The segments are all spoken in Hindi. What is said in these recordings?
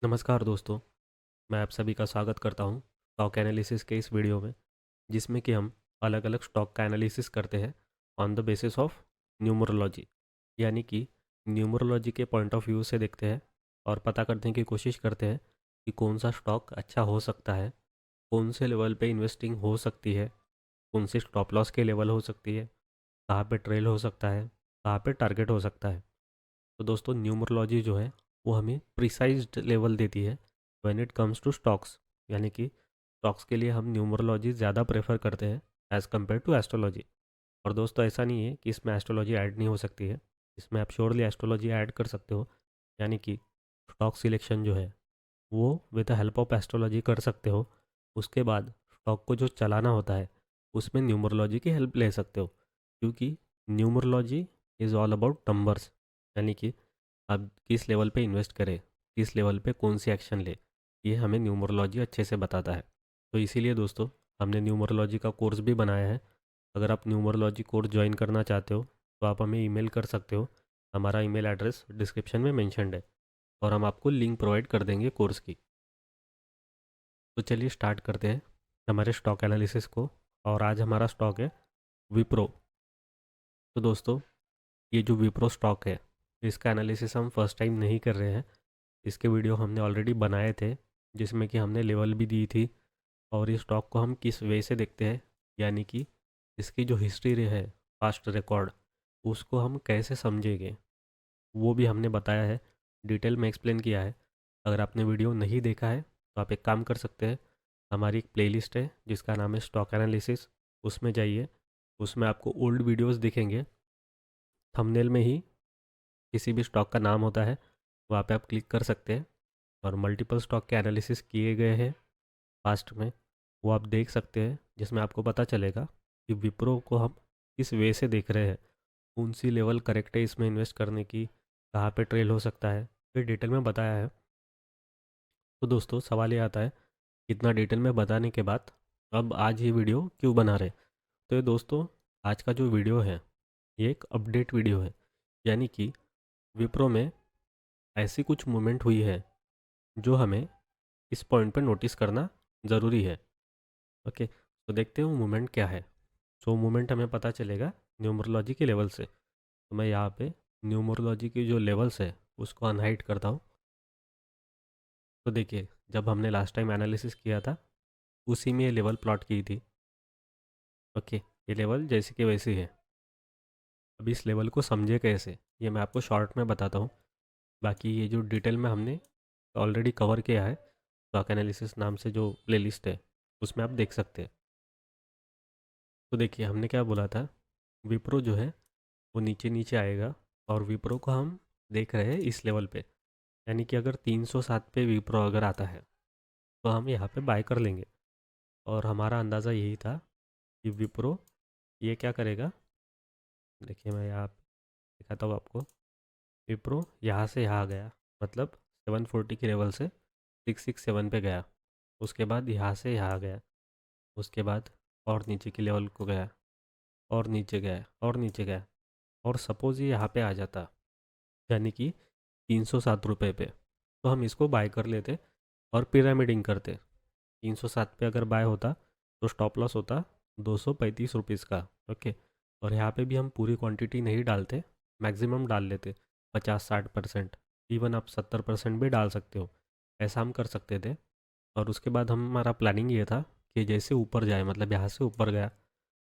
नमस्कार दोस्तों, मैं आप सभी का स्वागत करता हूं स्टॉक एनालिसिस के इस वीडियो में, जिसमें कि हम अलग अलग स्टॉक का एनालिसिस करते हैं on the basis of numerology. यानी कि न्यूमरोलॉजी के पॉइंट ऑफ व्यू से देखते हैं और पता करने की कोशिश करते हैं कि कौन सा स्टॉक अच्छा हो सकता है, कौन से लेवल पे इन्वेस्टिंग हो सकती है, कौन सी स्टॉप लॉस के लेवल हो सकती है, कहाँ पे ट्रेल हो सकता है, कहाँ पे टारगेट हो सकता है। तो दोस्तों न्यूमरोलॉजी जो है वो हमें प्रिसाइज्ड लेवल देती है when it comes to stocks. यानी कि स्टॉक्स के लिए हम न्यूमरोलॉजी ज़्यादा प्रेफर करते हैं एज़ कम्पेयर टू एस्ट्रोलॉजी। और दोस्तों ऐसा नहीं है कि इसमें एस्ट्रोलॉजी ऐड नहीं हो सकती है, इसमें आप श्योरली एस्ट्रोलॉजी ऐड कर सकते हो। यानी कि स्टॉक सिलेक्शन जो है वो with the help of astrology कर सकते हो। उसके बाद स्टॉक को जो चलाना होता है उसमें न्यूमरोलॉजी की हेल्प ले सकते हो, क्योंकि numerology is all about numbers. यानी कि आप किस लेवल पे इन्वेस्ट करें, किस लेवल पे कौन सी एक्शन ले, ये हमें न्यूमरोलॉजी अच्छे से बताता है। तो इसीलिए दोस्तों हमने न्यूमरोलॉजी का कोर्स भी बनाया है। अगर आप न्यूमरोलॉजी कोर्स ज्वाइन करना चाहते हो तो आप हमें ईमेल कर सकते हो। हमारा ईमेल एड्रेस डिस्क्रिप्शन में मेंशन्ड है और हम आपको लिंक प्रोवाइड कर देंगे कोर्स की। तो चलिए स्टार्ट करते हैं हमारे स्टॉक एनालिसिस को। और आज हमारा स्टॉक है विप्रो। तो दोस्तों ये जो विप्रो स्टॉक है इसका एनालिसिस हम फर्स्ट टाइम नहीं कर रहे हैं। इसके वीडियो हमने ऑलरेडी बनाए थे, जिसमें कि हमने लेवल भी दी थी और इस स्टॉक को हम किस वे से देखते हैं, यानी कि इसकी जो हिस्ट्री है, पास्ट रिकॉर्ड, उसको हम कैसे समझेंगे वो भी हमने बताया है, डिटेल में एक्सप्लेन किया है। अगर आपने वीडियो नहीं देखा है तो आप एक काम कर सकते हैं, हमारी एक प्लेलिस्ट है जिसका नाम है स्टॉक एनालिसिस, उसमें जाइए। उसमें आपको ओल्ड वीडियोस दिखेंगे। थंबनेल में ही किसी भी स्टॉक का नाम होता है, वहाँ पे आप क्लिक कर सकते हैं और मल्टीपल स्टॉक के एनालिसिस किए गए हैं पास्ट में, वो आप देख सकते हैं, जिसमें आपको पता चलेगा कि विप्रो को हम किस वे से देख रहे हैं, कौन सी लेवल करेक्ट है इसमें इन्वेस्ट करने की, कहाँ पे ट्रेल हो सकता है, फिर डिटेल में बताया है। तो दोस्तों सवाल ये आता है, इतना डिटेल में बताने के बाद अब आज ये वीडियो क्यों बना रहे। तो ये दोस्तों आज का जो वीडियो है ये एक अपडेट वीडियो है। यानी कि विप्रो में ऐसी कुछ मूवमेंट हुई है जो हमें इस पॉइंट पर नोटिस करना ज़रूरी है। ओके, तो देखते हैं वो मूवमेंट क्या है। सो मूवमेंट हमें पता चलेगा न्यूमरोलॉजी के लेवल से। तो मैं यहाँ पे न्यूमरोलॉजी की जो लेवल्स है उसको अनहाइड करता हूँ। तो देखिए, जब हमने लास्ट टाइम एनालिसिस किया था उसी में ये लेवल प्लॉट की थी। ओके, ये लेवल जैसे कि वैसी है। अब इस लेवल को समझे कैसे, ये मैं आपको शॉर्ट में बताता हूँ। बाकी ये जो डिटेल में हमने ऑलरेडी कवर किया है स्टॉक एनालिसिस नाम से जो प्लेलिस्ट है, उसमें आप देख सकते हैं। तो देखिए हमने क्या बोला था, विप्रो जो है वो नीचे नीचे आएगा और विप्रो को हम देख रहे हैं इस लेवल पे। यानी कि अगर 307 पे विप्रो अगर आता है तो हम यहाँ पे बाय कर लेंगे। और हमारा अंदाज़ा यही था कि विप्रो ये क्या करेगा। देखिए मैं यहाँ पे दिखाता हूँ आपको। विप्रो यहाँ से यहाँ गया, मतलब 740 के लेवल से 667 पे गया। उसके बाद यहाँ से यहाँ गया, उसके बाद और नीचे के लेवल को गया, और नीचे गया, और नीचे गया। और सपोज़ ये यहाँ पे आ जाता, यानी कि 307 रुपये पे, तो हम इसको बाय कर लेते और पिरामिडिंग करते। 307 पे अगर बाय होता तो स्टॉप लॉस होता 235 रुपीज़ का। ओके, और यहाँ पे भी हम पूरी क्वांटिटी नहीं डालते, मैक्सिमम डाल लेते 50-60%। इवन आप 70% भी डाल सकते हो, ऐसा हम कर सकते थे। और उसके बाद हमारा प्लानिंग ये था कि जैसे ऊपर जाए, मतलब यहाँ से ऊपर गया,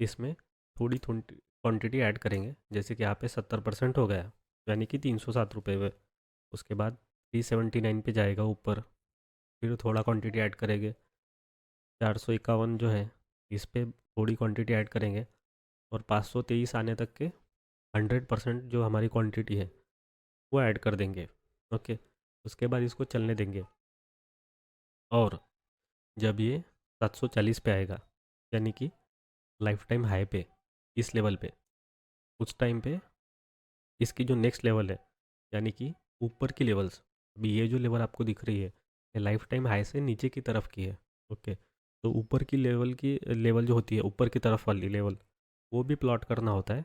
इसमें थोड़ी थोड़ी क्वांटिटी ऐड करेंगे। जैसे कि यहाँ पे 70% हो गया, यानी कि 307 रुपये में। उसके बाद 379 पे जाएगा ऊपर, फिर थोड़ा क्वांटिटी ऐड करेंगे। 451 जो है इस पे थोड़ी क्वांटिटी ऐड करेंगे और 523 आने तक के 100% जो हमारी क्वांटिटी है वो ऐड कर देंगे। ओके, उसके बाद इसको चलने देंगे। और जब ये 740 पे आएगा, यानी कि लाइफ टाइम हाई पे, इस लेवल पे, उस टाइम पे इसकी जो नेक्स्ट लेवल है, यानी कि ऊपर की लेवल्स, अभी ये जो लेवल आपको दिख रही है ये लाइफ टाइम हाई से नीचे की तरफ की है। ओके, तो ऊपर की लेवल जो होती है, ऊपर की तरफ वाली लेवल, वो भी प्लॉट करना होता है।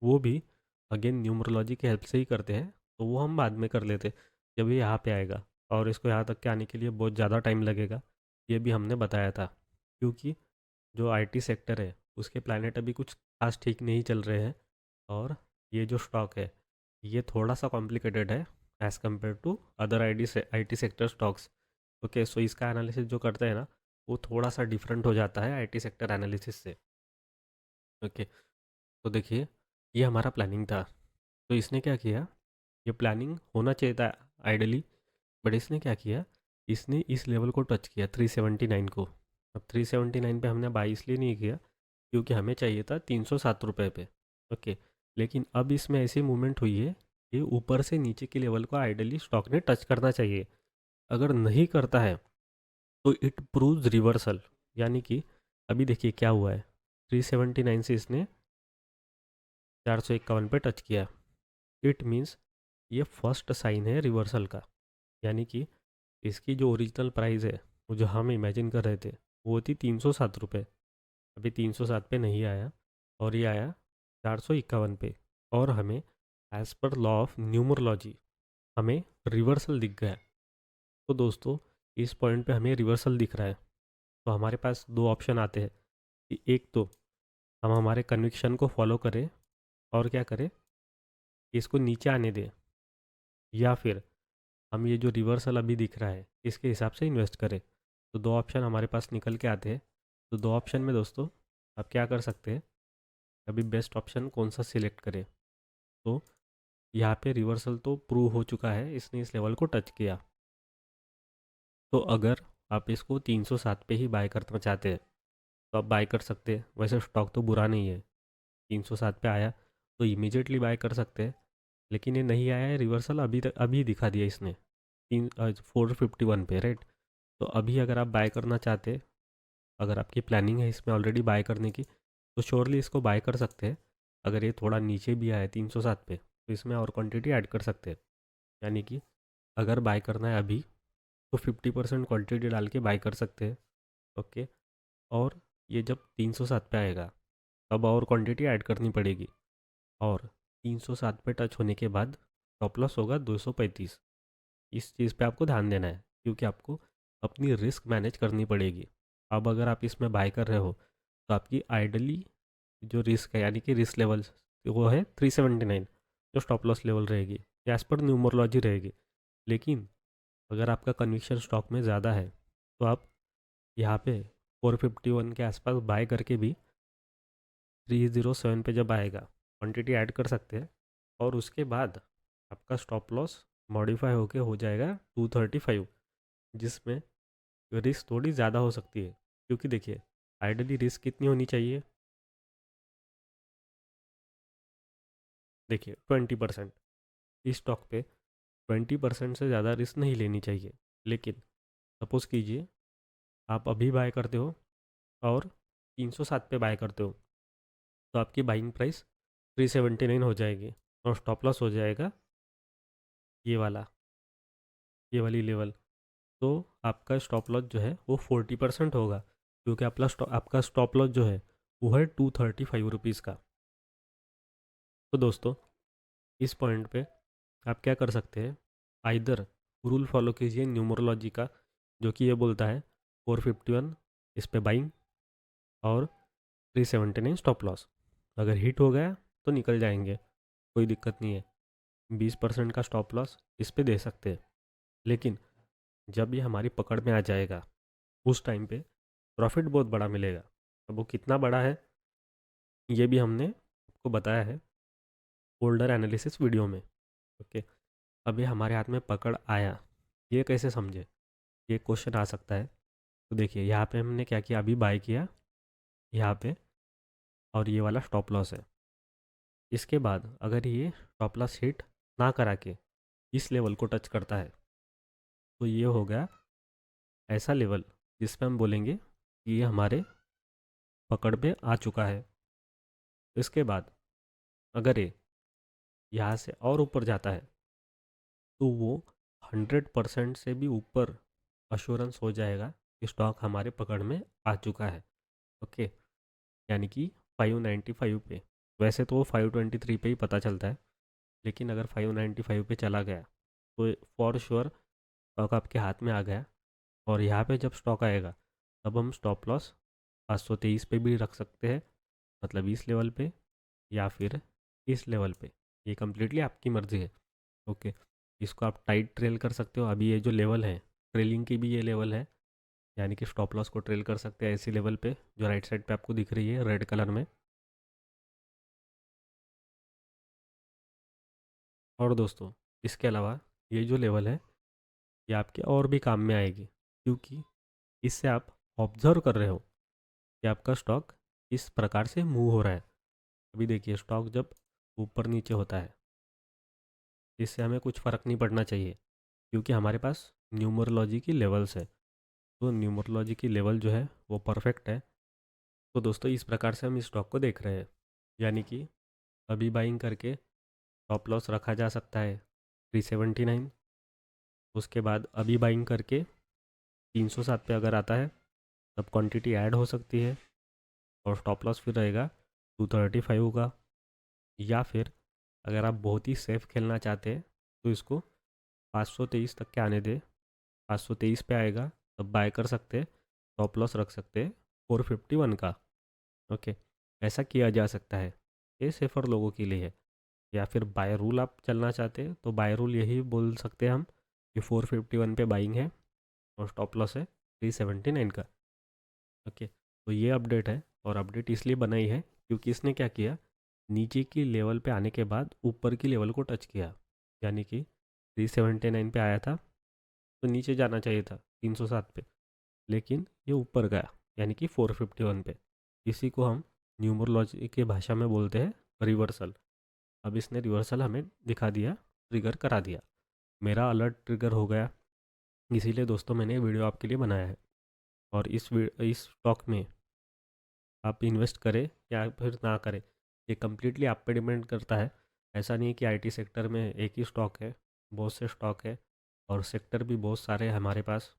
वो भी अगेन न्यूमरोलॉजी की हेल्प से ही करते हैं, तो वो हम बाद में कर लेते जब ये यहाँ पे आएगा। और इसको यहाँ तक के आने के लिए बहुत ज़्यादा टाइम लगेगा, ये भी हमने बताया था। क्योंकि जो आईटी सेक्टर है उसके प्लैनेट अभी कुछ खास ठीक नहीं चल रहे हैं, और ये जो स्टॉक है ये थोड़ा सा कॉम्प्लिकेटेड है as compare to other IT sector stocks. Okay, so इसका एनालिसिस जो करते हैं ना वो थोड़ा सा डिफरेंट हो जाता है आईटी सेक्टर एनालिसिस से। ओके, तो देखिए ये हमारा प्लानिंग था। तो इसने क्या किया, ये प्लानिंग होना चाहिए था आइडली, बट इसने क्या किया, इसने इस लेवल को टच किया 379 को। अब 379 पे हमने बाई इसलिए नहीं किया क्योंकि हमें चाहिए था 307 रुपये पे। ओके, लेकिन अब इसमें ऐसी मूवमेंट हुई है कि ऊपर से नीचे के लेवल को आइडली स्टॉक ने टच करना चाहिए। अगर नहीं करता है तो इट प्रूव्स रिवर्सल, यानी कि अभी देखिए क्या हुआ है, 379 से इसने 451 पे टच किया। इट मीन्स ये फर्स्ट साइन है रिवर्सल का, यानी कि इसकी जो ओरिजिनल प्राइस है वो जो हम इमेजिन कर रहे थे वो थी 307 रुपये। अभी 307 पे नहीं आया और ये आया 451 पे, और हमें as per law of numerology हमें रिवर्सल दिख गया है। तो दोस्तों इस पॉइंट पे हमें रिवर्सल दिख रहा है, तो हमारे पास दो ऑप्शन आते हैं कि एक तो हम हमारे कन्विक्शन को फॉलो करें और क्या करें, इसको नीचे आने दें, या फिर हम ये जो रिवर्सल अभी दिख रहा है इसके हिसाब से इन्वेस्ट करें। तो दो ऑप्शन हमारे पास निकल के आते हैं। तो दो ऑप्शन में दोस्तों आप क्या कर सकते हैं, अभी बेस्ट ऑप्शन कौन सा सिलेक्ट करें। तो यहाँ पे रिवर्सल तो प्रूव हो चुका है, इसने इस लेवल को टच किया। तो अगर आप इसको 307 पे ही बाय करना चाहते हैं तो आप बाय कर सकते हैं। वैसे स्टॉक तो बुरा नहीं है, 307 पे आया तो इमीडिएटली बाय कर सकते हैं, लेकिन ये नहीं आया है रिवर्सल, अभी तक अभी दिखा दिया इसने 451 पे, राइट। तो अभी अगर आप बाय करना चाहते हैं, अगर आपकी प्लानिंग है इसमें ऑलरेडी बाय करने की, तो श्योरली इसको बाय कर सकते हैं। अगर ये थोड़ा नीचे भी आया 307 पे तो इसमें और क्वांटिटी ऐड कर सकते हैं, यानी कि अगर बाय करना है अभी तो 50% क्वांटिटी डाल के बाय कर सकते हैं। ओके, और ये जब 307 पे आएगा तब और क्वांटिटी ऐड करनी पड़ेगी, और 307 पे टच होने के बाद स्टॉप लॉस होगा 235। इस चीज़ पे आपको ध्यान देना है क्योंकि आपको अपनी रिस्क मैनेज करनी पड़ेगी। अब अगर आप इसमें बाय कर रहे हो तो आपकी आइडली जो रिस्क है, यानी कि रिस्क लेवल वो है 379, जो स्टॉप लॉस लेवल रहेगी एज पर न्यूमरोलॉजी रहेगी। लेकिन अगर आपका कन्विक्शन स्टॉक में ज़्यादा है तो आप यहाँ पे 451 के आसपास बाय करके भी 307 पे जब आएगा क्वांटिटी ऐड कर सकते हैं, और उसके बाद आपका स्टॉप लॉस मॉडिफाई होके हो जाएगा 235, जिसमें रिस्क थोड़ी ज़्यादा हो सकती है। क्योंकि देखिए आइडली रिस्क कितनी होनी चाहिए, देखिए 20%। इस स्टॉक पे 20% से ज़्यादा रिस्क नहीं लेनी चाहिए। लेकिन सपोज़ कीजिए आप अभी बाय करते हो और 307 पे बाय करते हो, तो आपकी बाइंग प्राइस 379 हो जाएगी और स्टॉप लॉस हो जाएगा ये वाला, ये वाली लेवल। तो आपका स्टॉप लॉस जो है वो 40% होगा, क्योंकि आपका स्टॉप लॉस जो है वो है 235 रुपीज़ का। तो दोस्तों इस पॉइंट पे आप क्या कर सकते हैं, आइदर रूल फॉलो कीजिए न्यूमरोलॉजी का जो कि ये बोलता है 451 इस पे बाइंग और 379 स्टॉप लॉस। अगर हिट हो गया तो निकल जाएंगे, कोई दिक्कत नहीं है, 20% का स्टॉप लॉस इस पे दे सकते हैं। लेकिन जब ये हमारी पकड़ में आ जाएगा उस टाइम पे प्रॉफिट बहुत बड़ा मिलेगा। अब वो कितना बड़ा है ये भी हमने आपको बताया है होल्डर एनालिसिस वीडियो में। ओके, अभी हमारे हाथ में पकड़ आया, ये कैसे समझे, ये क्वेश्चन आ सकता है। तो देखिए यहाँ पे हमने क्या किया, अभी बाय किया यहाँ पे, और ये वाला स्टॉप लॉस है। इसके बाद अगर ये स्टॉप लॉस हिट ना करा के इस लेवल को टच करता है तो ये हो गया ऐसा लेवल जिस पे हम बोलेंगे कि ये हमारे पकड़ में आ चुका है। इसके बाद अगर ये यहाँ से और ऊपर जाता है तो वो 100% से भी ऊपर अश्योरेंस हो जाएगा कि स्टॉक हमारे पकड़ में आ चुका है। ओके, यानी कि 595 पे, वैसे तो वो 523 पे ही पता चलता है, लेकिन अगर 595 पे चला गया तो फॉर श्योर स्टॉक आपके हाथ में आ गया और यहाँ पे जब स्टॉक आएगा तब हम स्टॉप लॉस 523 पे भी रख सकते हैं, मतलब इस लेवल पे या फिर इस लेवल पे, ये कम्प्लीटली आपकी मर्ज़ी है। ओके, इसको आप टाइट ट्रेल कर सकते हो। अभी ये जो लेवल है, ट्रेलिंग की भी ये लेवल है, यानी कि स्टॉप लॉस को ट्रेल कर सकते हैं ऐसी लेवल पे जो राइट साइड पे आपको दिख रही है रेड कलर में। और दोस्तों, इसके अलावा ये जो लेवल है ये आपके और भी काम में आएगी, क्योंकि इससे आप ऑब्जर्व कर रहे हो कि आपका स्टॉक इस प्रकार से मूव हो रहा है। अभी देखिए, स्टॉक जब ऊपर नीचे होता है इससे हमें कुछ फ़र्क नहीं पड़ना चाहिए, क्योंकि हमारे पास न्यूमरोलॉजी की लेवल्स है। तो न्यूमरोलॉजी की लेवल जो है वो परफेक्ट है। तो दोस्तों, इस प्रकार से हम इस स्टॉक को देख रहे हैं, यानी कि अभी बाइंग करके स्टॉप लॉस रखा जा सकता है 379। उसके बाद अभी बाइंग करके 307 पे अगर आता है तब क्वांटिटी ऐड हो सकती है और स्टॉप लॉस फिर रहेगा 235 का। या फिर अगर आप बहुत ही सेफ खेलना चाहते हैं तो इसको 523 तक के आने दें, 523 पे आएगा तब बाय कर सकते हैं, स्टॉप लॉस रख सकते हैं 451 का। ओके, ऐसा किया जा सकता है, ये सेफर लोगों के लिए है। या फिर बाय रूल आप चलना चाहते हैं तो बाय रूल यही बोल सकते हैं हम कि 451 पे बाइंग है और स्टॉप लॉस है 379 का। ओके, तो ये अपडेट है और अपडेट इसलिए बनाई है क्योंकि इसने क्या किया, नीचे की लेवल पे आने के बाद ऊपर की लेवल को टच किया, यानी कि 379 पे आया था तो नीचे जाना चाहिए था 307 पे, लेकिन ये ऊपर गया यानी कि 451 पे। इसी को हम न्यूमरोलॉजी के भाषा में बोलते हैं रिवर्सल। अब इसने रिवर्सल हमें दिखा दिया, ट्रिगर करा दिया, मेरा अलर्ट ट्रिगर हो गया। इसीलिए दोस्तों मैंने ये वीडियो आपके लिए बनाया है। और इस स्टॉक में आप इन्वेस्ट करें या फिर ना करें, ये कम्प्लीटली आप पे डिपेंड करता है। ऐसा नहीं है कि आईटी सेक्टर में एक ही स्टॉक है, बहुत से स्टॉक है और सेक्टर भी बहुत सारे हैं हमारे पास।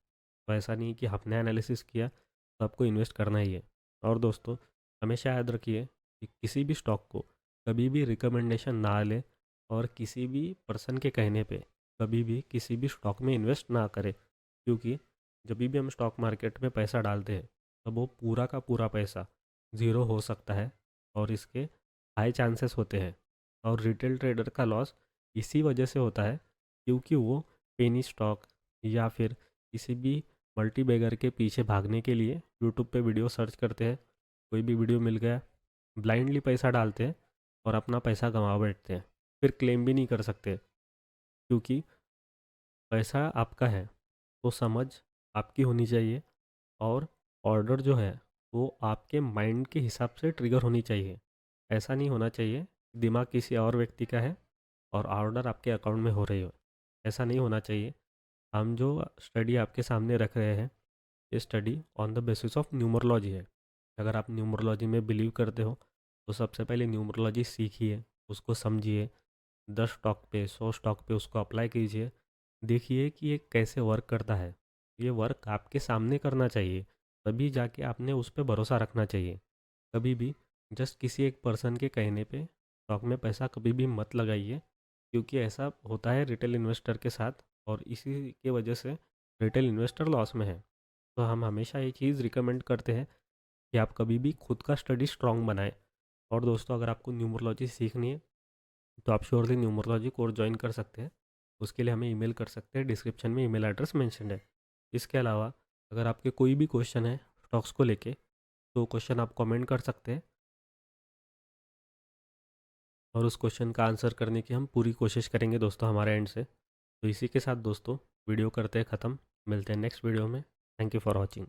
तो ऐसा नहीं है कि हमने एनालिसिस किया तो आपको इन्वेस्ट करना ही है। और दोस्तों, हमेशा याद रखिए कि किसी भी स्टॉक को कभी भी रिकमेंडेशन ना लें और किसी भी पर्सन के कहने पे कभी भी किसी भी स्टॉक में इन्वेस्ट ना करें, क्योंकि जब भी हम स्टॉक मार्केट में पैसा डालते हैं तब वो पूरा का पूरा पैसा ज़ीरो हो सकता है और इसके हाई चांसेस होते हैं। और रिटेल ट्रेडर का लॉस इसी वजह से होता है क्योंकि वो पेनी स्टॉक या फिर किसी भी मल्टी बैगर के पीछे भागने के लिए यूट्यूब पे वीडियो सर्च करते हैं, कोई भी वीडियो मिल गया, ब्लाइंडली पैसा डालते हैं और अपना पैसा गंवा बैठते हैं, फिर क्लेम भी नहीं कर सकते। क्योंकि पैसा आपका है तो समझ आपकी होनी चाहिए और ऑर्डर जो है वो आपके माइंड के हिसाब से ट्रिगर होनी चाहिए। ऐसा नहीं होना चाहिए दिमाग किसी और व्यक्ति का है और ऑर्डर आपके अकाउंट में हो रही हो, ऐसा नहीं होना चाहिए। हम जो स्टडी आपके सामने रख रहे हैं ये study on the basis of numerology है। अगर आप न्यूमरोलॉजी में बिलीव करते हो तो सबसे पहले न्यूमरोलॉजी सीखिए, उसको समझिए, 10 स्टॉक पे 100 स्टॉक पे उसको अप्लाई कीजिए, देखिए कि ये कैसे वर्क करता है। ये वर्क आपके सामने करना चाहिए, तभी जाके आपने उस पर भरोसा रखना चाहिए। कभी भी जस्ट किसी एक पर्सन के कहने पे स्टॉक में पैसा कभी भी मत लगाइए, क्योंकि ऐसा होता है रिटेल इन्वेस्टर के साथ और इसी के वजह से रिटेल इन्वेस्टर लॉस में है। तो हम हमेशा ये चीज़ रिकमेंड करते हैं कि आप कभी भी खुद का स्टडी स्ट्रॉन्ग बनाएं। और दोस्तों, अगर आपको न्यूमरोलॉजी सीखनी है तो आप श्योरली न्यूमरोलॉजी कोर्स ज्वाइन कर सकते हैं। उसके लिए हमें ईमेल कर सकते हैं, डिस्क्रिप्शन में ईमेल एड्रेस मेंशन है। इसके अलावा अगर आपके कोई भी क्वेश्चन है स्टॉक्स को लेके तो क्वेश्चन आप कमेंट कर सकते हैं और उस क्वेश्चन का आंसर करने की हम पूरी कोशिश करेंगे दोस्तों हमारे एंड से। तो इसी के साथ दोस्तों वीडियो करते हैं ख़त्म, मिलते हैं नेक्स्ट वीडियो में। Thank you for watching.